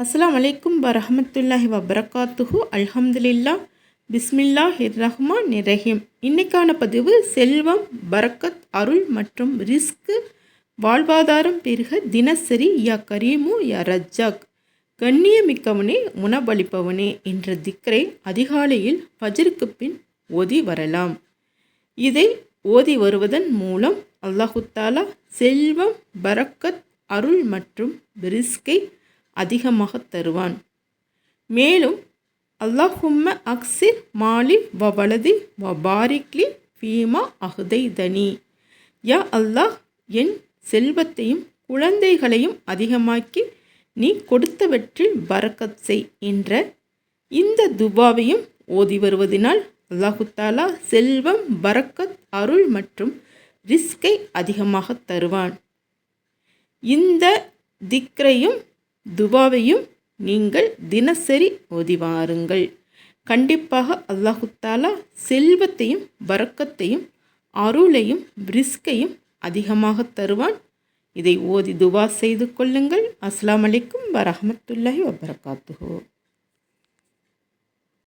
அஸ்ஸலாமு அலைக்கும் வரஹ்மத்துல்லாஹி வபரகாத்துஹு. அல்ஹம்துலில்லா, பிஸ்மில்லாஹிர் ரஹ்மானிர் ரஹீம். இன்னைக்கான பதிவு செல்வம், பரக்கத், அருள் மற்றும் ரிஸ்க்கு, வாழ்வாதாரம் பெருக தினசரி யா கரீமு யா ரஜ்ஜாக், கண்ணியமிக்கவனே உணவளிப்பவனே என்ற திக்ரை அதிகாலையில் ஃபஜ்ருக்கு பின் ஓதி வரலாம். இதை ஓதி வருவதன் மூலம் அல்லாஹு தஆலா செல்வம், பரக்கத், அருள் மற்றும் ரிஸ்கை அதிகமாக தருவான். மேலும் அல்லாஹும்ம அக்ஸிர் மாலி வ வலதி வ பாரிக்லி ஃபீமா அஹ்தைதனி, யா அல்லாஹ் என் செல்வத்தையும் குழந்தைகளையும் அதிகமாக்கி நீ கொடுத்தவற்றில் பரக்கத் செய் என்ற இந்த துவாவையும் ஓதி வருவதனால் அல்லாஹு தஆலா செல்வம், பரக்கத், அருள் மற்றும் ரிஸ்கை அதிகமாக தருவான். இந்த திக்ரையும் துவாவையும் நீங்கள் தினசரி ஓதி வாருங்கள். கண்டிப்பாக அல்லாஹு தஆலா செல்வத்தையும், பரக்கத்தையும், அருளையும், ரிஸ்கையும் அதிகமாக தருவான். இதை ஓதி துவா செய்து கொள்ளுங்கள். அஸ்ஸலாமு அலைக்கும் வரஹ்மத்துல்லாஹி வபரகாத்துஹு.